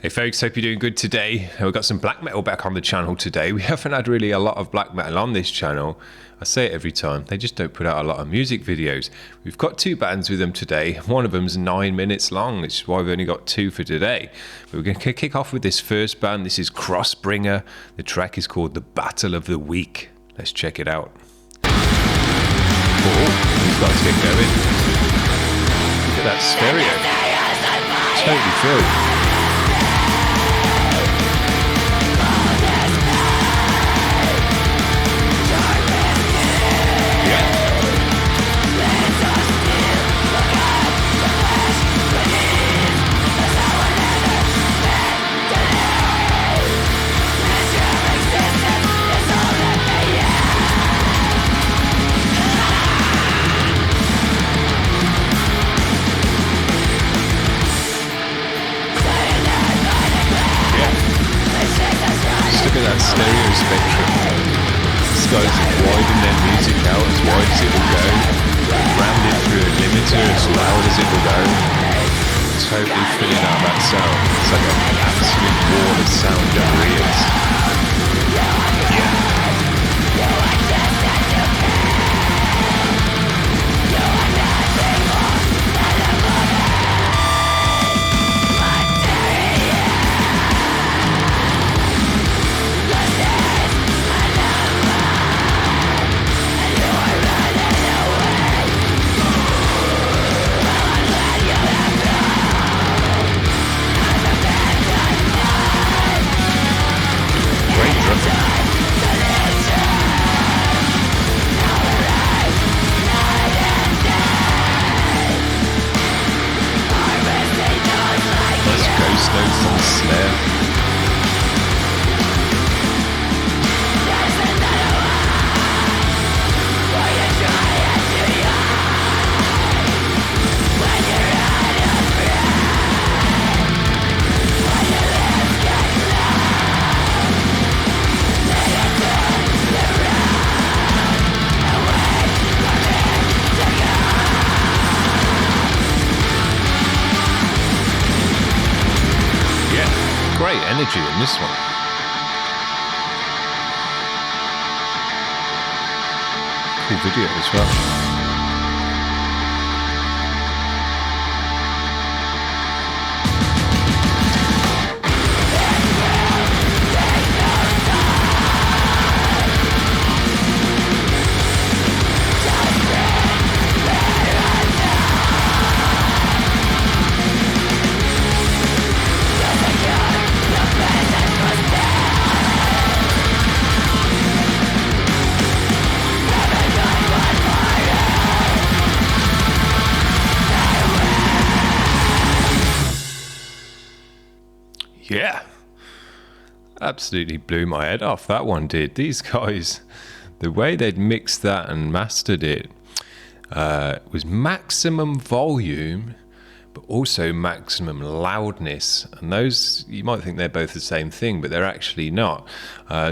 Hey folks, hope you're doing good today. We've got some black metal back on the channel today. We haven't had really a lot of black metal on this channel. I say it every time, they just don't put out a lot of music videos. We've got two bands with them today. One of them's 9 minutes long, which is why we've only got two for today. But we're going to kick off with this first band. This is Crossbringer. The track is called The Battle of the Week. Let's check it out. Oh, we've got to get going. Look at that stereo. Totally filled. That stereo spectrum. These guys have widened their music out as wide as it will go, rammed it through a limiter as loud as it will go, totally filling out that sound. It's like an absolute wall of sound in your ears. Yeah. Notes on the snare. Great energy in this one. Cool video as well. Yeah, absolutely blew my head off. That one did. These guys, the way they'd mixed that and mastered it was maximum volume, but also maximum loudness. And those, you might think they're both the same thing, but they're actually not.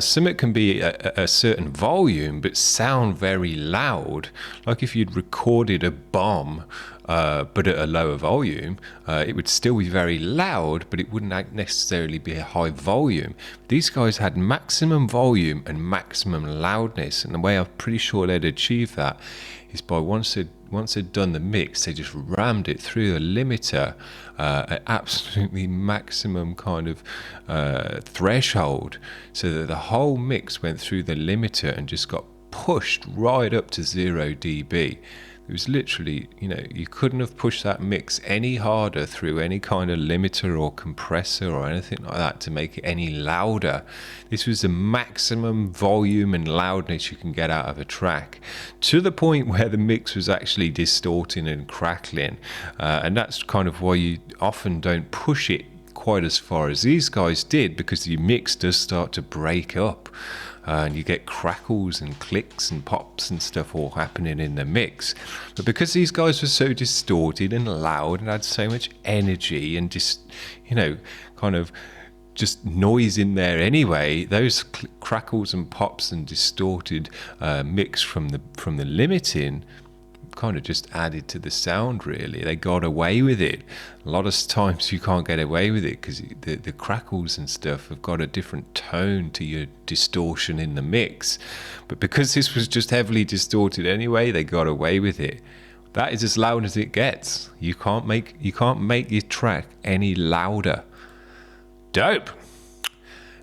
Some it can be a certain volume, but sound very loud. Like if you'd recorded a bomb, but at a lower volume, it would still be very loud, but it wouldn't necessarily be a high volume. These guys had maximum volume and maximum loudness, and the way I'm pretty sure they'd achieve that is by once they'd done the mix, they just rammed it through the limiter at absolutely maximum kind of threshold, so that the whole mix went through the limiter and just got pushed right up to 0 dB. It was literally, you couldn't have pushed that mix any harder through any kind of limiter or compressor or anything like that to make it any louder. This was the maximum volume and loudness you can get out of a track, to the point where the mix was actually distorting and crackling. And that's kind of why you often don't push it quite as far as these guys did, because the mix does start to break up. And you get crackles and clicks and pops and stuff all happening in the mix. But because these guys were so distorted and loud and had so much energy and just, kind of just noise in there anyway, those crackles and pops and distorted mix from the limiting kind of just added to the sound, really. They got away with it. A lot of times you can't get away with it because the crackles and stuff have got a different tone to your distortion in the mix. But because this was just heavily distorted anyway, they got away with it. That is as loud as it gets. You can't make your track any louder. Dope.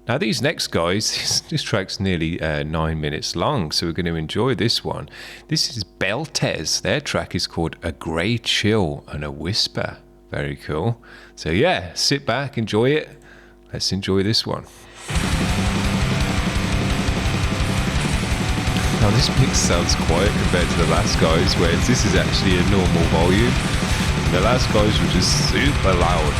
Now these next guys, this track's nearly 9 minutes long, so we're going to enjoy this one. This is Beltez. Their track is called A Grey Chill and a Whisper. Very cool. So yeah, sit back, enjoy it. Let's enjoy this one. Now this mix sounds quiet compared to the last guys, whereas this is actually a normal volume. And the last guys were just super loud.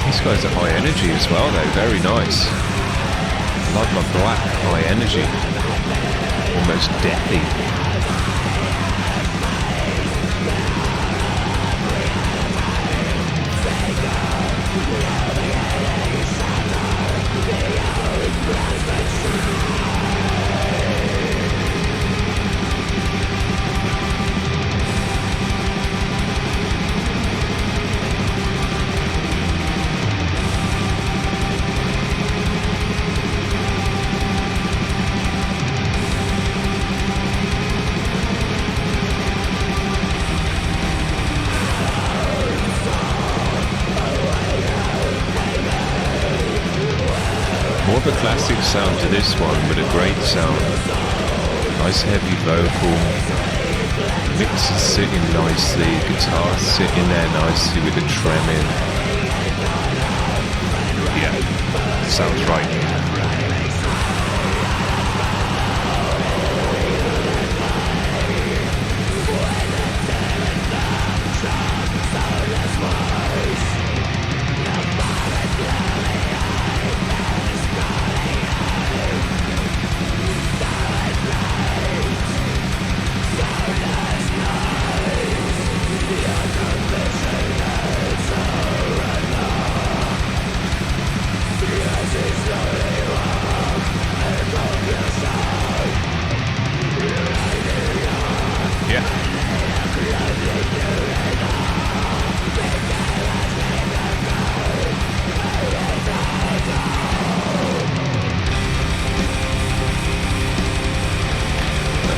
These guys are high energy as well though, very nice. I like my black high energy, almost deathy. More of a classic sound to this one, but a great sound. Nice heavy vocal. Mix is sitting nicely. Guitar sitting there nicely with the trem in. Yeah, sounds right.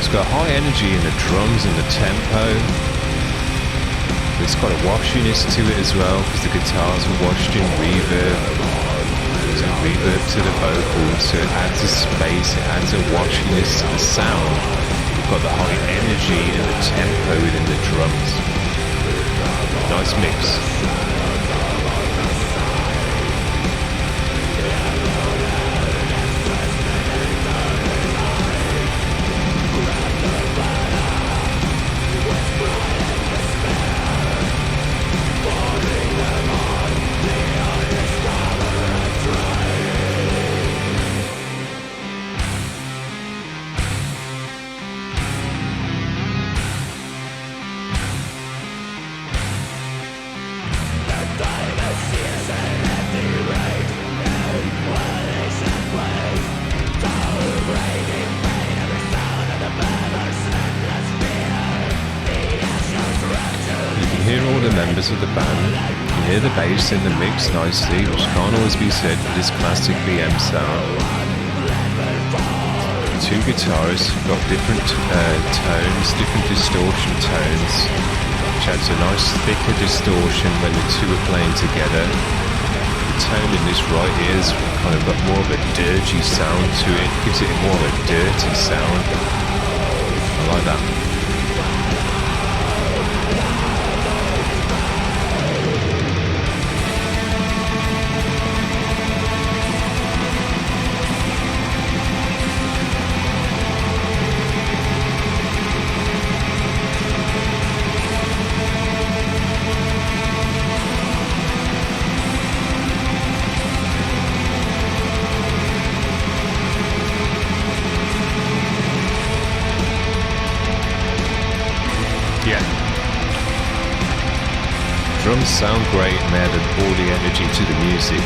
It's got high energy in the drums and the tempo. It's got a washiness to it as well because the guitars are washed in reverb. There's a reverb to the vocals, so it adds a space, it adds a washiness to the sound. You've got the high energy and the tempo within the drums. Nice mix. Hear all the members of the band, you hear the bass in the mix nicely, which can't always be said for this classic BM sound. Two guitarists got different tones, different distortion tones, which adds a nice thicker distortion when the two are playing together. The tone in this right here has kind of got more of a dirgy sound to it, gives it more of a dirty sound. I like that. Yeah. Drums sound great and they add all the energy to the music.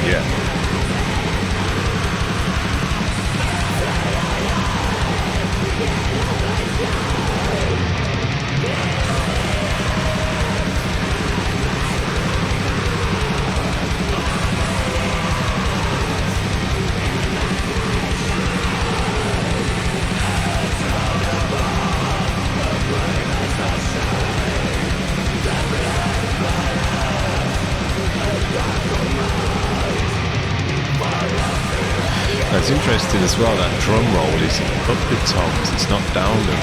Yeah. It's interesting as well, that drum roll is up the toms, it's not down them.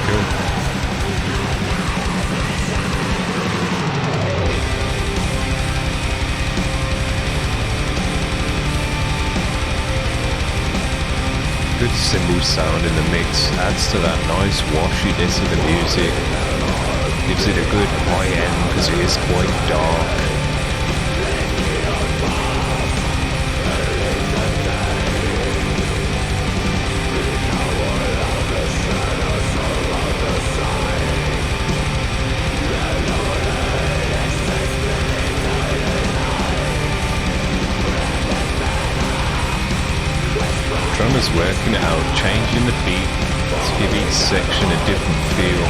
Cool. Good cymbal sound in the mix adds to that nice washiness of the music. Gives it a good high end because it is quite dark. Drummers working it out, changing the beat to give each section a different feel,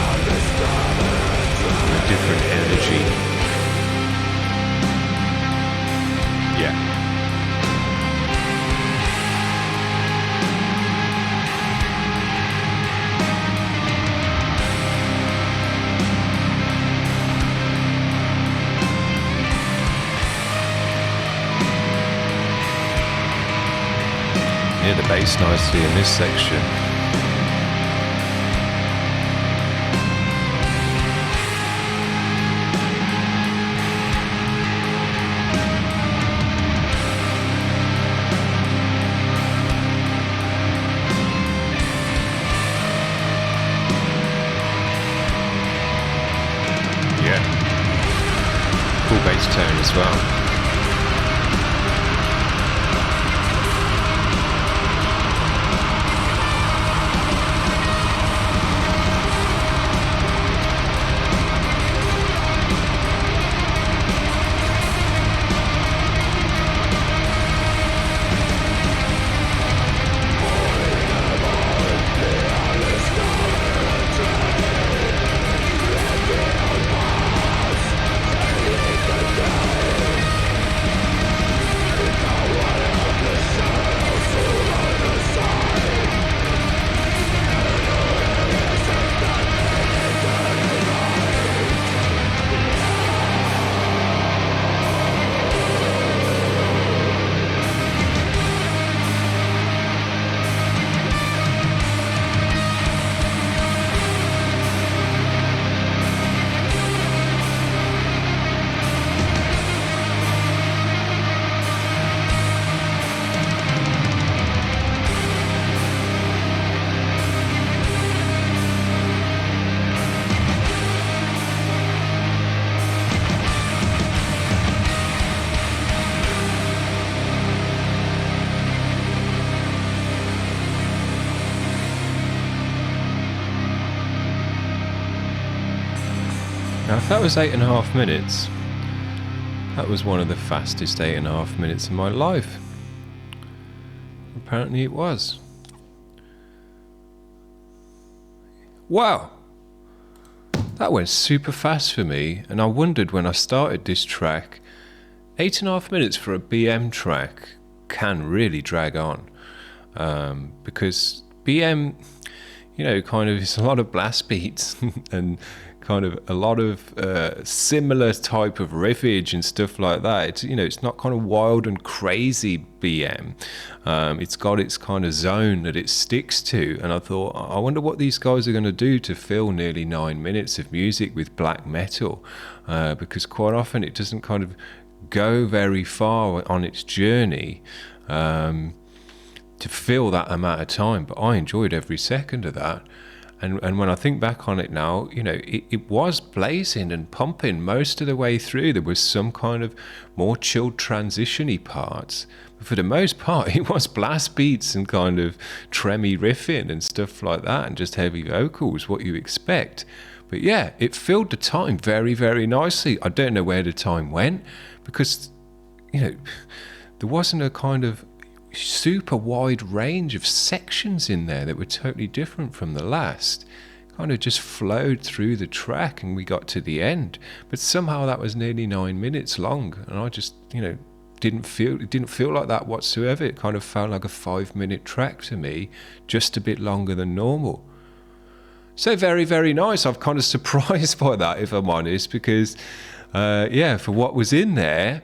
a different energy. Yeah. The bass nicely in this section. Yeah. Cool bass tone as well. Now, if that was 8.5 minutes, that was one of the fastest 8.5 minutes of my life. Apparently it was. Wow! That went super fast for me, and I wondered when I started this track, 8.5 minutes for a BM track can really drag on. Because BM, you know, kind of is a lot of blast beats and kind of a lot of similar type of riffage and stuff like that. It's, you know, it's not kind of wild and crazy BM. It's got its kind of zone that it sticks to. And I thought, I wonder what these guys are going to do to fill nearly 9 minutes of music with black metal, because quite often it doesn't kind of go very far on its journey to fill that amount of time. But I enjoyed every second of that. And when I think back on it now, it was blazing and pumping most of the way through. There was some kind of more chilled transition-y parts. But for the most part, it was blast beats and kind of tremmy riffing and stuff like that, and just heavy vocals, what you expect. But yeah, it filled the time very, very nicely. I don't know where the time went, because, there wasn't a kind of super wide range of sections in there that were totally different from the last. Kind of just flowed through the track and we got to the end. But somehow that was nearly 9 minutes long, and I just, didn't feel like that whatsoever. It kind of felt like a 5-minute track to me, just a bit longer than normal. So very, very nice. I'm kind of surprised by that, if I'm honest, because for what was in there,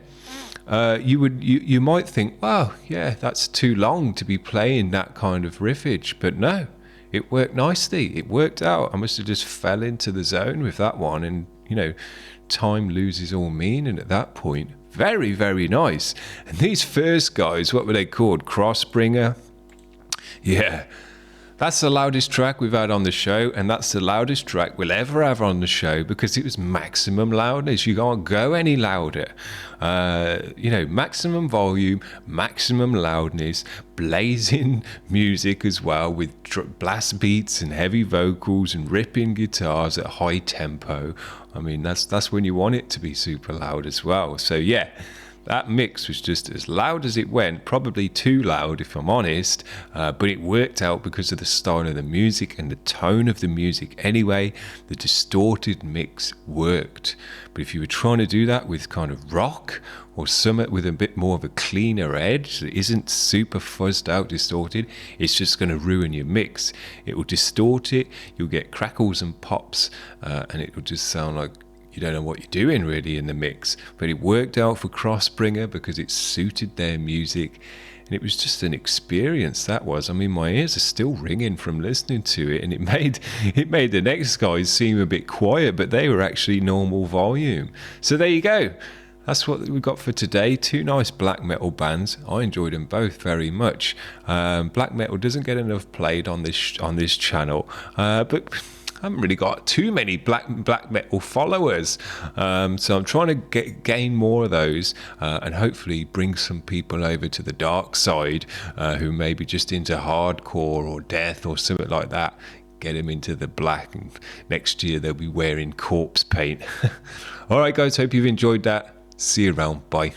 you might think, wow, yeah, that's too long to be playing that kind of riffage. But no, it worked nicely. It worked out. I must have just fell into the zone with that one, and time loses all meaning at that point. Very, very nice. And these first guys, what were they called? Crossbringer? Yeah. That's the loudest track we've had on the show, and that's the loudest track we'll ever have on the show, because it was maximum loudness. You can't go any louder. Maximum volume, maximum loudness, blazing music as well, with blast beats and heavy vocals and ripping guitars at high tempo. I mean, that's when you want it to be super loud as well. So yeah, that mix was just as loud as it went, probably too loud if I'm honest, but it worked out because of the style of the music and the tone of the music anyway. The distorted mix worked. But if you were trying to do that with kind of rock or something with a bit more of a cleaner edge that isn't super fuzzed out, distorted, it's just going to ruin your mix. It will distort it, you'll get crackles and pops, and it will just sound like you don't know what you're doing really in the mix. But it worked out for Crossbringer because it suited their music, and it was just an experience, that was. I mean, my ears are still ringing from listening to it, and it made the next guys seem a bit quiet, but they were actually normal volume. So there you go. That's what we got for today. 2 nice black metal bands. I enjoyed them both very much. Black metal doesn't get enough played on this channel, but I haven't really got too many black metal followers, so I'm trying to gain more of those, and hopefully bring some people over to the dark side, who may be just into hardcore or death or something like that. Get them into the black, and next year they'll be wearing corpse paint. All right, guys, hope you've enjoyed that. See you around. Bye.